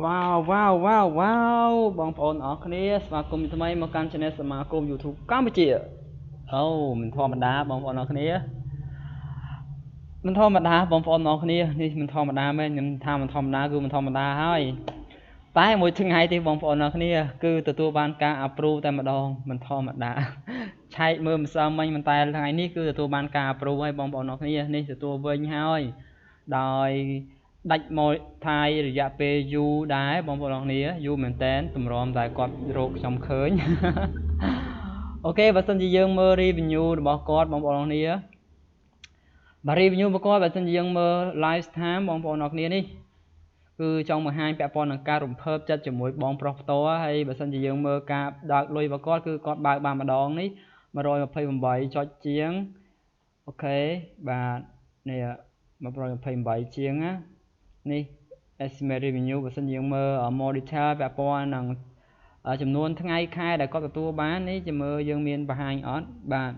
wow បងប្អូនអរគ្នាស្វាគមន៍ថ្មីមកកាន់ channel សមាគម YouTube កម្ពុជាអូមិនធម្មតាបងប្អូនអរគ្នាមិនធម្មតាបងប្អូនអរគ្នានេះមិនធម្មតាមែនខ្ញុំថាមិនធម្មតាគឺមិនធម្មតាហើយតែមួយថ្ងៃទេបងប្អូនអរគ្នាគឺទទួលបានការ approve តែម្ដងមិនធម្មតាឆែកមើលម្សិលមិញតែថ្ងៃនេះគឺទទួលបានការ approve ហើយបងប្អូនអរគ្នានេះទទួលវិញហើយដោយដាច់មកថាយរយៈពេលយូរដែរបងប្អូនអរគ្នាយូរមែនតែនតម្រាំតែគាត់រកខ្ញុំឃើញអូខេបើសិនជាយើងមើល review របស់គាត់បងប្អូនអរគ្នាបាទ review របស់គាត់បើសិនជាយើងមើល lifetime បងប្អូនអរគ្នានេះគឺចង់បង្ហាញពាក់ព័ន្ធនឹងការរំភើបចិត្តជាមួយបងប្រុសផ្ទាល់ហើយបើសិនជាយើងមើលការដើរលុយរបស់គាត់គឺគាត់បើកបានម្ដងនេះ128ចុចជាងអូខេបាទនេះ128ជាងណានេះ estimate revenue បើសិនយើងមើល more detail ពាក់ព័ន្ធនឹងចំនួនថ្ងៃខែដែលគាត់ទទួលបាននេះជាមើលយើងមានបង្ហាញអត់បាទ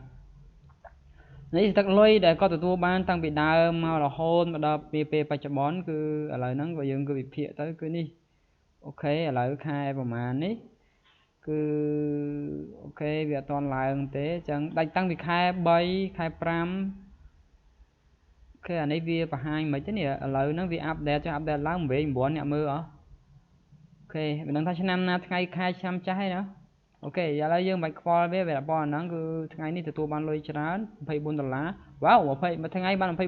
នេះទឹកលុយដែលគាត់ទទួលបានតាំងពីដើមមករហូតមកដល់ពេលបច្ចុប្បន្នគឺឥឡូវហ្នឹងបើយើងគឺវិភាគទៅគឺនេះអូខេឥឡូវខែប្រហែលនេះគឺអូខេវាអត់ទាន់ឡើងទេអញ្ចឹងដាច់តាំងពីខែ3ខែ5អូខេអានេះវាបង្ហាញមិនទេនេះឥឡូវហ្នឹងវាអាប់ដេតចុះអាប់ដេតឡើង9អ្នកមើលអស់អូខេមិនដឹងថាឆ្នាំណាថ្ងៃខែឆ្នាំចាស់ហើយណាអូខេឥឡូវយើងមិនខ្វល់វាប៉ុណ្ណឹងគឺថ្ងៃនេះទទួលបានលុយច្រើន$24វ៉ាវ20មួយថ្ងៃបាន$24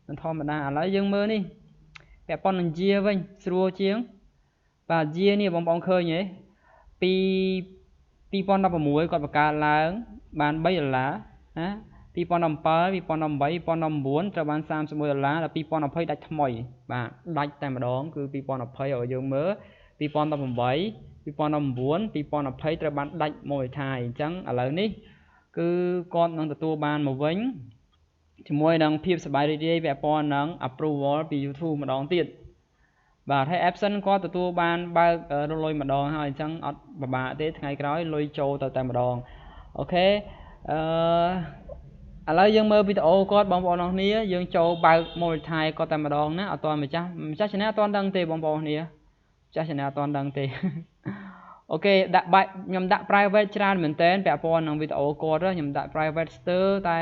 មិនធម្មតាឥឡូវយើងមើលនេះពាក់ព័ន្ធនឹងជាវិញស្រួលជាងបាទជានេះបងប្អូនឃើញទេពី2016គាត់បង្កើតឡើងបាន$3ណា2017 2018 2019ត្រូវបាន$31ដល់2020ដាច់ថ្មីបាទដាច់តែម្ដងគឺ2020ឲ្យយើងមើល2018 2019 2020ត្រូវបានដាច់មួយថៃអញ្ចឹងឥឡូវនេះគឺគាត់នឹងទទួលបានមកវិញជាមួយនឹងភាពសប្បាយរីករាយពាក់ព័ន្ធនឹង approval ពី YouTube ម្ដងទៀតបាទហើយ absent គាត់ទទួលបានបើករលុយម្ដងហើយអញ្ចឹងអត់ពិបាកទេថ្ងៃក្រោយលុយចូលទៅតែម្ដងអូខេឥឡូវយើងមើលវីដេអូគាត់បងប្អូនអរគ្នាយើងចូលបើក monetize គាត់តែម្ដងណាអត់ទាន់ម្ចាស់ channel អត់ទាន់ដឹងទេបងប្អូនគ្នាចាស់ channel អត់ទាន់ដឹងទេអូខេដាក់បាច់ខ្ញុំដាក់ private ច្រើនមែនតើពាក់ព័ន្ធនឹងវីដេអូគាត់ខ្ញុំដាក់ private ស្ទើរតែ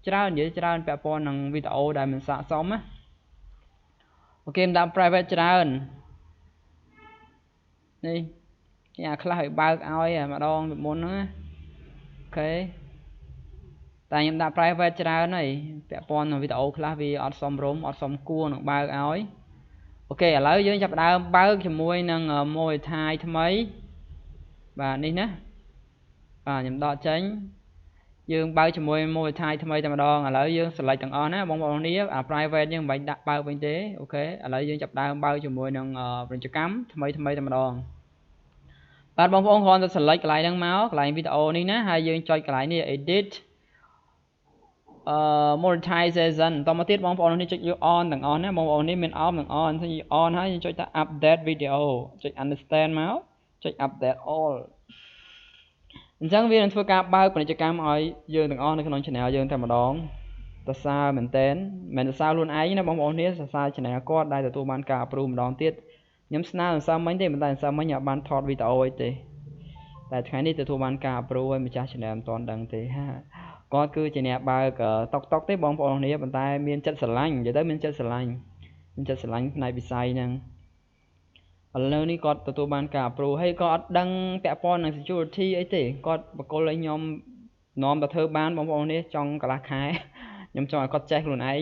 ច្រើននិយាយច្រើនពាក់ព័ន្ធនឹងវីដេអូដែលមិនស័ក្តិសមណាអូខេខ្ញុំដាក់ private ច្រើននេះគេអាខ្លះឲ្យបើកឲ្យម្ដងពីមុនហ្នឹងណាអូខេតែខ្ញុំដាក់ private ច្រើនហើយពាក់ព័ន្ធនឹងវីដេអូខ្លះវាអត់សមរម្យអត់សមគួរនឹងបើកឲ្យអូខេឥឡូវយើងចាប់ផ្ដើមបើកជាមួយនឹងមួយថៃថ្មីបាទនេះណាបាទខ្ញុំដកចេញយើងបើកជាមួយមួយថៃថ្មីតែម្ដងឥឡូវយើង select ទាំងអស់ណាបងប្អូនគ្នាអា private យើងមិនបាច់ដាក់បើកវិញទេអូខេឥឡូវយើងចាប់ផ្ដើមបើកជាមួយនឹងពាណិជ្ជកម្មថ្មីតែម្ដងបាទបងប្អូនគ្រាន់តែ select កន្លែងហ្នឹងមកកន្លែងវីដេអូនេះណាហើយយើងចុចកន្លែងនេះ edit monetization តមកទៀតបងប្អូននេះចុចយក on ទាំងអស់ណាបងប្អូននេះមាន off និង on យើង on ហើយយើងចុចថា update video ចុច understand មកចុច update all អញ្ចឹងវានឹងធ្វើការបើកពាណិជ្ជកម្មឲ្យយើងទាំងអស់នៅក្នុង channel យើងតែម្ដងសរសើរមែនតើមិនសរសើរខ្លួនឯងណាបងប្អូននេះសរសើរ channel គាត់ដែលទទួលបានការ approve ម្ដងទៀតខ្ញុំស្នើសរសើរមិញទេមិនតែសរសើរមិញអត់បានថតវីដេអូអីទេតែថ្ងៃនេះទទួលបានការ approve ហើយម្ចាស់ channel មិនទាន់ដឹងទេហាគាត់គឺជាអ្នកបើកតុកទេបងប្អូនគ្នាប៉ុន្តែមានចិត្តស្រឡាញ់និយាយទៅមានចិត្តស្រឡាញ់ផ្នែកវិស័យហ្នឹងឥឡូវនេះគាត់ទទួលបានការ approve ហើយក៏អត់ដឹងពាក់ព័ន្ធនឹង security អីទេគាត់បកគលឲ្យខ្ញុំនាំទៅធ្វើបានបងប្អូននេះចង់កន្លះខែខ្ញុំចង់ឲ្យគាត់ចេះខ្លួនឯង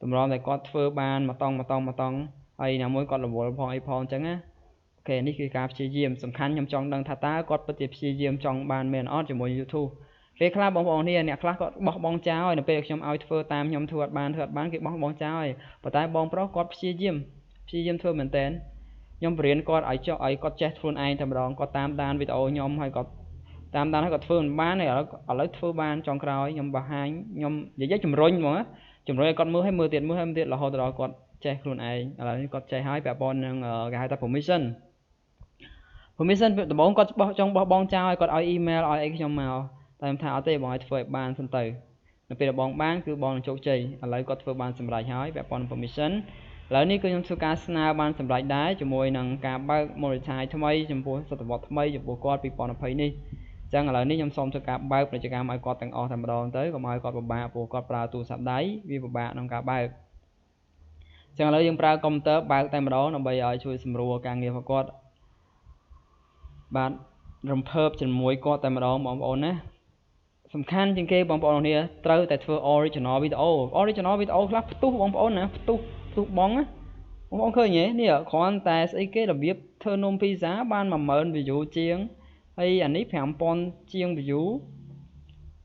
តម្រាំតែគាត់ធ្វើបានមកតង់ហើយណាមួយគាត់រវល់ផងអីផងអញ្ចឹងណាអូខេនេះគឺការព្យាយាមសំខាន់ខ្ញុំចង់ដឹងថាតើគាត់ពិតជាព្យាយាមចង់បានមែនអត់ជាមួយ YouTube ពេលខ្លះបងប្អូននេះអ្នកខ្លះគាត់បោះបង់ចោលហើយនៅពេលខ្ញុំឲ្យធ្វើតាមខ្ញុំធ្វើអត់បានគេបោះបង់ចោលហើយប៉ុន្តែបងប្រុសគាត់ព្យាយាមធ្វើមែនតើខ្ញុំបរៀនគាត់ឲ្យគាត់ចេះខ្លួនឯងតែម្ដងគាត់តាមដានវីដេអូខ្ញុំហើយគាត់តាមដានហើយគាត់ធ្វើមិនបានហើយឥឡូវធ្វើបានចុងក្រោយខ្ញុំបង្ហាញខ្ញុំនិយាយជំរុញហ្មងជំរុញឲ្យគាត់មើលទៀតរហូតដល់គាត់ចេះខ្លួនឯងឥឡូវនេះគាត់ចេះហើយពាក់ព័ន្ធនឹងគេហៅថា permission ដំបូងគាត់ចង់បោះបង់ចោលឲ្យគាត់ឲ្យ email ឲ្យអីខ្ញុំមកតែខ្ញុំថាអត់ទេបងឲ្យធ្វើឲ្យបានសិនទៅនៅពេលបងបានគឺបងនឹងជោគជ័យឥឡូវគាត់ធ្វើបានសម្រេចហើយពាក់ព័ន្ធនឹង permission ឡើយនេះគឺខ្ញុំធ្វើការស្នើបានសម្រេចដែរជាមួយនឹងការបើក monetize ថ្មីចំពោះសតវត្សថ្មីចំពោះគាត់ 2020 នេះអញ្ចឹងឥឡូវនេះខ្ញុំសូមធ្វើការបើកពាណិជ្ជកម្មឲ្យគាត់ទាំងអស់តែម្ដងទៅកុំឲ្យគាត់ពិបាកព្រោះគាត់ប្រើទូរស័ព្ទដៃវាពិបាកក្នុងការបើកអញ្ចឹងឥឡូវយើងប្រើកុំព្យូទ័របើកតែម្ដងដើម្បីឲ្យជួយសម្រួលការងាររបស់គាត់បាទរំភើបជាមួយគាត់តែម្ដងបងប្អូនណាសំខាន់ជាងគេបងប្អូនគ្នាត្រូវតែធ្វើ original video ខ្លះផ្ទុះបងប្អូនណាផ្ទុះបងណាបងប្អូនឃើញទេនេះគ្រាន់តែស្អីគេរបៀបធ្វើនំភីហ្សាបាន 10000 view ជាងហើយអានេះ 5000 ជាង view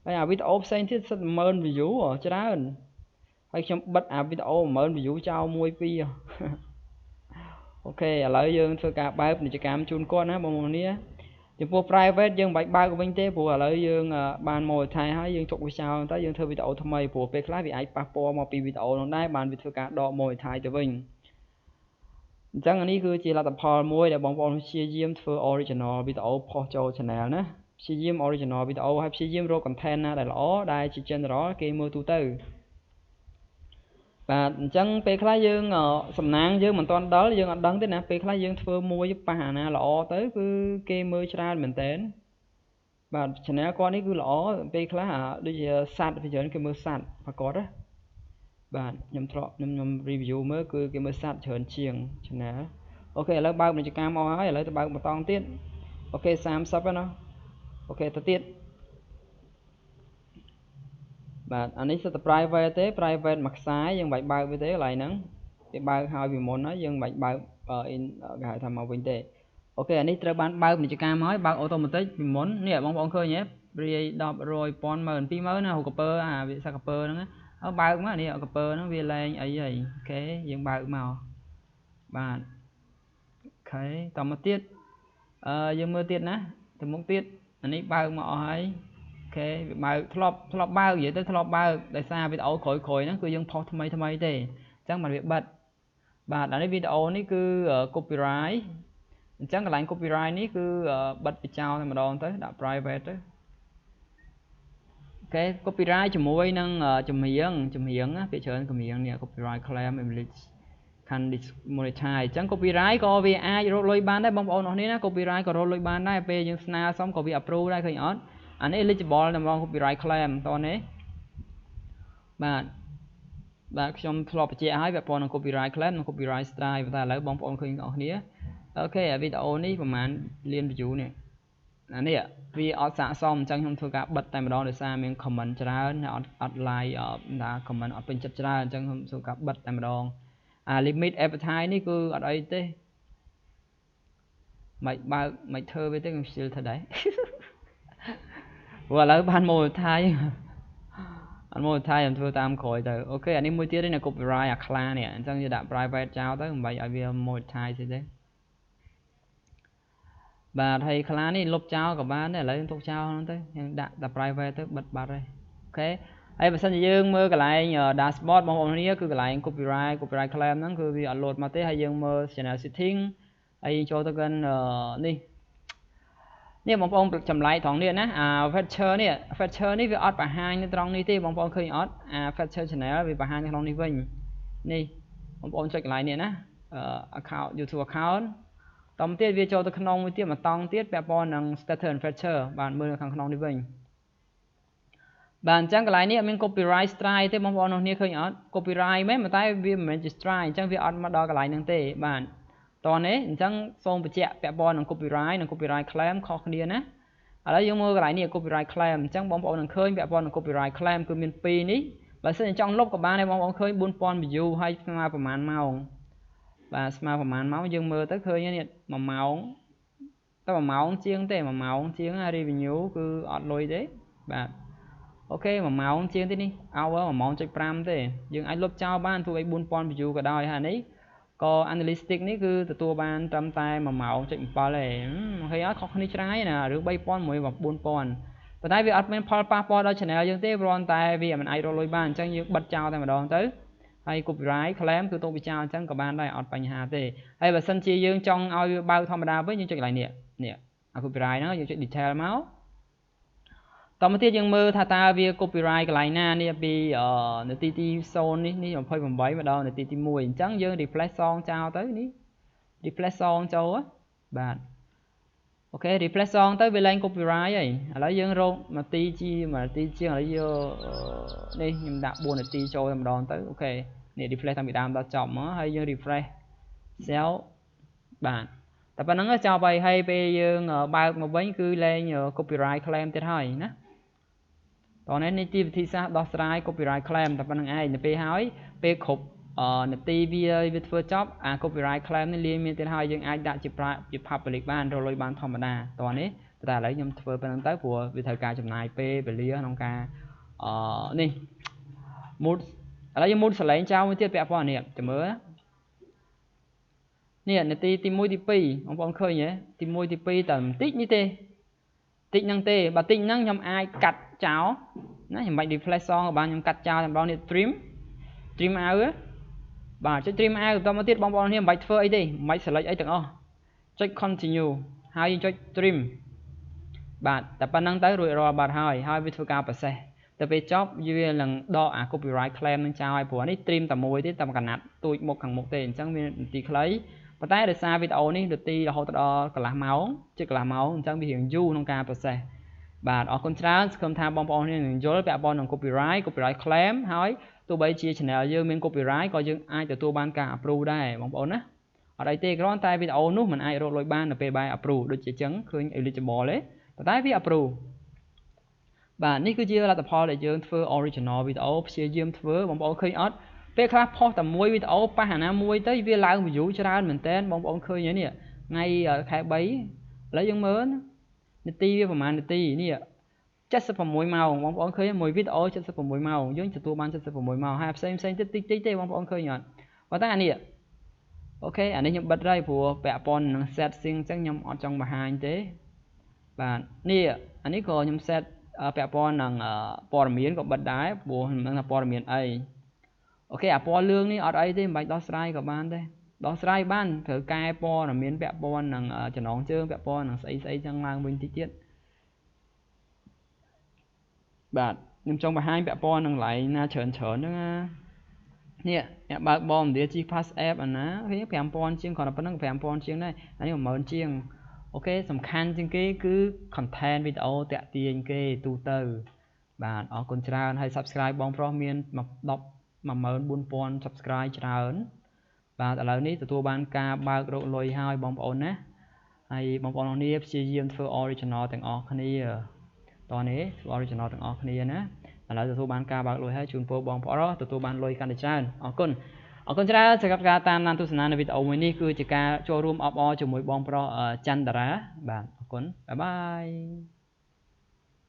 ហើយអាវីដេអូផ្សេងទៀតសិត 10000 view ច្រើនហើយខ្ញុំបិទអាវីដេអូ 10000 view ចោលមួយពីរអូខេឥឡូវយើងធ្វើការបើកពាណិជ្ជកម្មជូនគាត់ណាបងប្អូនគ្នាចំពោះ private យើងមិនបាច់បើកវិញទេព្រោះឥឡូវយើងបានមកថៃហើយយើងទុកវាចោលទៅយើងធ្វើវីដេអូថ្មីព្រោះពេលខ្លះវាអាចប៉ះពាល់មកពីវីដេអូនោះដែរបានវាធ្វើការដកមកថៃទៅវិញអញ្ចឹងនេះគឺជាលទ្ធផលមួយដែលបងប្អូនព្យាយាមធ្វើ original វីដេអូផុសចូល channel ណាព្យាយាម original វីដេអូហើយព្យាយាមរក content ណាដែលល្អដែលជា general គេមើលទូទៅបាទអញ្ចឹងពេលខ្លះយើងសំណាងយើងមិនទាន់ដល់យើងអត់ដឹងទេណាពេលខ្លះយើងធ្វើមួយប៉ះអាណាល្អទៅគឺគេមើលច្រើនមែនតើបាទ channel គាត់នេះគឺល្អពេលខ្លះដូចជាសัตว์វាច្រើនគេមើលសัตว์ប្រកបណាបាទខ្ញុំ review មើលគឺគេមើលសัตว์ច្រើនជាង channel អូខេឥឡូវបើកពាណិជ្ជកម្មមកហើយឥឡូវទៅបើកបន្តទៀតអូខេ30ហ្នឹងណាអូខេទៅទៀតបាទអានេះសិតតែ private ទេ private មួយខ្សែយើងមិនបាច់បើកវាទេកន្លែងហ្នឹងគេបើកហើយពីមុនហើយយើងមិនបាច់បើកគេហៅថាមកវិញទេអូខេអានេះត្រូវបានបើកពាណិជ្ជកម្មហើយបើក automatic ពីមុននេះបងប្អូនឃើញទេព្រាយ10 100 1000 10000 20000ណាហូកពើអាវាសាកពើហ្នឹងហើយបើកមកនេះកពើហ្នឹងវាលែងអីហើយអូខេយើងបើកមកបាទអូខេតមកទៀតយើងមើលទៀតណាទៅមុខទៀតអានេះបើកមកអស់ហើយអូខេវាបើកធ្លាប់បើកនិយាយទៅធ្លាប់បើកដោយសារវីដេអូក្រោយហ្នឹងគឺយើងផុសថ្មីទេអញ្ចឹងមិនវាបិទបាទអានេះវីដេអូនេះគឺ copyright អញ្ចឹងកន្លែង copyright នេះគឺបិទពីចោលតែម្ដងទៅដាក់ private ទៅអូខេ copyright ជាមួយនឹងចម្រៀងណាពាក្យច្រើនចម្រៀងនេះ copyright claim English can monetize អញ្ចឹង copyright ក៏វាអាចរកលុយបានដែរបងប្អូនអរគ្នាណា copyright ក៏រកលុយបានដែរពេលយើងស្នើសុំក៏វា approve ដែរឃើញអត់អានេះ eligible តែម្ដង copyright claim តោះនេះបាទខ្ញុំធ្លាប់បញ្ជាក់ឲ្យពាក់ព័ន្ធនឹង copyright claim និង copyright strike តែឥឡូវបងប្អូនឃើញបងប្អូនគ្នាអូខេវីដេអូនេះប្រហែលលាន view នេះអានេះវាអត់ស័ក្តិសមអញ្ចឹងខ្ញុំធ្វើការបិទតែម្ដងដោយសារមាន comment ច្រើនអត់ like ថា comment អត់ពេញចិត្តច្រើនអញ្ចឹងខ្ញុំធ្វើការបិទតែម្ដងអា limit advertise នេះគឺអត់អីទេមិនបើកមិនធ្វើវាទេខ្ញុំខ្ជិលធ្វើដែរព្រោះឥឡូវបានមកថៃអត់មកថៃខ្ញុំធ្វើតាមក្រោយទៅអូខេអានេះមួយទៀតនេះ copyright អាខ្លានេះអញ្ចឹងយើងដាក់ private ចោលទៅមិនបាច់ឲ្យវាមកថៃស្អីទេបាទហើយខ្លានេះលុបចោលក៏បានដែរឥឡូវទុកចោលហ្នឹងទៅយើងដាក់តែ private ទៅបិទបាត់ហើយអូខេហើយបើសិនជាយើងមើលកន្លែង dashboard បងប្អូនគ្នាគឺកន្លែង copyright claim ហ្នឹងគឺវាអត់ load មកទេហើយយើងមើល channel setting ហើយចូលទៅកាន់នេះបងប្អូនចម្លែកត្រង់នេះណាfeature នេះវាអត់បង្ហាញនៅត្រង់នេះទេបងប្អូនឃើញអត់feature channel វាបង្ហាញនៅក្នុងនេះវិញនេះបងប្អូនចុចកន្លែងនេះណាaccount YouTube account តោះទៀតវាចូលទៅក្នុងមួយទៀតមកតង់ទៀតពាក់ព័ន្ធនឹង status and feature បានមើលនៅខាងក្នុងនេះវិញបាទអញ្ចឹងកន្លែងនេះអត់មាន copyright strike ទេបងប្អូននោះគ្នាឃើញអត់ copyright មែនតែវាមិនមែនជា strike អញ្ចឹងវាអត់មកដល់កន្លែងហ្នឹងទេបាទតោះនេះអញ្ចឹងសូមបញ្ជាក់ពាក់ព័ន្ធនឹង copyright និង copyright claim ខុសគ្នាណាឥឡូវយើងមើលកន្លែងនេះ copyright claim អញ្ចឹងបងប្អូននឹងឃើញពាក់ព័ន្ធនឹង copyright claim គឺមាន2នេះបើសិនចង់លុបក៏បានដែរបងប្អូនឃើញ 4000 view ហើយស្មើប្រហែលម៉ោងបាទស្មើប្រហែលម៉ោងយើងមើលទៅឃើញនេះ1ម៉ោងតែ1ម៉ោងជាងទេ1ម៉ោងជាង revenue គឺអត់លុយទេបាទអូខេ1ម៉ោងជាងទេនេះ hour 1ម៉ោង .5 ទេយើងអាចលុបចោលបានទោះបី 4000 view ក៏ដោយហើយនេះក៏ analytics នេះគឺទទួលបានត្រឹមតែ1ម៉ោង .7 ទេអូខេអត់ខុសគ្នាច្រើនណារឿង 3000 មួយ 4000 ប៉ុន្តែវាអត់មានផលប៉ះពាល់ដល់ channel យើងទេគ្រាន់តែវាមិនអាចរកលុយបានអញ្ចឹងយើងបិទចោលតែម្ដងទៅហើយ copyright claim គឺទុកវាចោលអញ្ចឹងក៏បានដែរអត់បញ្ហាទេហើយបើសិនជាយើងចង់ឲ្យវាបើកធម្មតាវិញយើងចុចកន្លែងនេះអា copyright ហ្នឹងយើងចុច detail មក តមកទៀតយើងមើលថាតើវា copyright កន្លែងណានេះពីនាទីទី0នេះ28មកដល់នាទីទី1អញ្ចឹងយើង refresh សងចោលទៅនេះ refresh សងចូលបាទអូខេ refresh សងទៅវាឡើង copyright ហើយឥឡូវយើងរកនាទីជាងឥឡូវយកនេះខ្ញុំដាក់4នាទីចូលតែម្ដងទៅអូខេនេះ refresh តាំងពីដើមដល់ចប់មកហើយយើង refresh cell បាទតែប៉ុណ្្នឹងចោលไปហើយពេលយើងបើកមកវិញគឺលែង copyright claim ទៀតហើយណាតោះនេះទីវិធីសាស្ត្រដោះស្រាយ copyright claim តែប៉ុណ្្នឹងឯងទៅពេលហើយពេលគ្រប់នាទីវាធ្វើចប់អា copyright claim នេះលាយមានទៀតហើយយើងអាចដាក់ជា public បានរលុយបានធម្មតាតោះនេះតែឥឡូវខ្ញុំធ្វើប៉ុណ្្នឹងទៅព្រោះវាត្រូវការចំណាយពេលវេលាក្នុងការនេះ mood ឥឡូវយើង mood សលេងចោលមួយទៀតពាក់ព័ន្ធនេះចាំមើលនេះនាទីទី1ទី2បងប្អូនឃើញទេទី1ទី2តែបន្តិចនេះទេតិចហ្នឹងទេបើតិចហ្នឹងខ្ញុំអាចកាត់ចោលណាខ្ញុំមិន refresh song ក៏បានខ្ញុំកាត់ចោលតែម្ដងនេះ trim out បាទចុច trim out បន្តមកទៀតបងប្អូននេះមិនបាច់ធ្វើអីទេមិនបាច់ select អីទាំងអស់ចុច continue ហើយយើងចុច trim បាទតែប៉ុណ្្នឹងទៅរួចរាល់បាត់ហើយវាធ្វើការ process ទៅពេលចប់វានឹងដកអា copyright claim នឹងចោលឲ្យព្រោះនេះ trim តែមួយទេតែកណាត់ទូចមុខខាងមុខទេអញ្ចឹងវានាទីខ្លីប៉ុន្តែដោយសារវីដេអូនេះនាទីរហូតដល់កន្លះម៉ោងជិតកន្លះម៉ោងអញ្ចឹងវារៀងយូរក្នុងការ process បាទអរគុណច្រើនសង្ឃឹមថាបងប្អូននឹងយល់ពាក់ព័ន្ធនឹង copyright claim ហើយទោះបីជា channel យើងមាន copyright ក៏យើងអាចទទួលបានការ approve ដែរបងប្អូនណាអត់អីទេគ្រាន់តែវីដេអូនោះមិនអាចរកលុយបាននៅពេលបែរ approve ដូចជាអញ្ចឹងឃើញ eligible ទេប៉ុន្តែវា approve បាទនេះគឺជាលទ្ធផលដែលយើងធ្វើ original វីដេអូព្យាយាមធ្វើបងប្អូនឃើញអត់ពេលខ្លះផុសតែមួយវីដេអូប៉ះអាណាមួយទៅវាឡើង view ច្រើនមែនតើបងប្អូនឃើញហើយនេះថ្ងៃខែ3ឥឡូវយើងមើលនាទីវាប្រហែលនាទីនេះ76ម៉ោងបងប្អូនឃើញមួយវីដេអូ76ម៉ោងយើងទទួលបាន76ម៉ោងហើយផ្សេងទៀតតិចទេបងប្អូនឃើញអត់ប៉ុន្តែអានេះអូខេអានេះខ្ញុំបិទហើយព្រោះពាក់ព័ន្ធនឹង setting អញ្ចឹងខ្ញុំអត់ចង់បង្ហាញទេបាទនេះអានេះក៏ខ្ញុំ set ពាក់ព័ន្ធនឹងព័ត៌មានក៏បិទដែរព្រោះមិនដឹងថាព័ត៌មានអីអូខេអាពណ៌លឿងនេះអត់អីទេមិនបាច់ដោះស្រាយក៏បានដែរដោះស្រាយបានត្រូវកែព័ត៌មានពាក់ព័ន្ធនឹងចំណងជើងពាក់ព័ន្ធនឹងស្អីចឹងឡើងវិញតិចទៀតបាទខ្ញុំចង់បង្ហាញពាក់ព័ន្ធនឹងឡៃណាច្រើនហ្នឹងណានេះអ្នកបើកបងឥណ្ឌា G Pass app អាណាគេ 5000 ជាងគ្រាន់តែប៉ុណ្្នឹង 5000 ជាងដែរអានេះ 10000 ជាងអូខេសំខាន់ជាងគេគឺ content វីដេអូតាក់ទាញគេទូទៅបាទអរគុណច្រើនហើយ subscribe បងប្រុសមាន14000 subscribe ច្រើនបាទឥឡូវនេះទទួលបានការបើករកលុយហើយបងប្អូនណាហើយបងប្អូននេះព្យាយាមធ្វើ original ទាំងអស់គ្នាតោះនេះធ្វើ original ទាំងអស់គ្នាណាឥឡូវទទួលបានការបើកលុយហើយជូនពរបងប្អូនទទួលបានលុយកាន់តែច្រើនអរគុណច្រើនសម្រាប់ការតាមដានទស្សនានៅវីដេអូមួយនេះគឺជាការចូលរួមអបអរជាមួយបងប្រុសច័ន្ទតារាបាទអរគុណបាយបាយ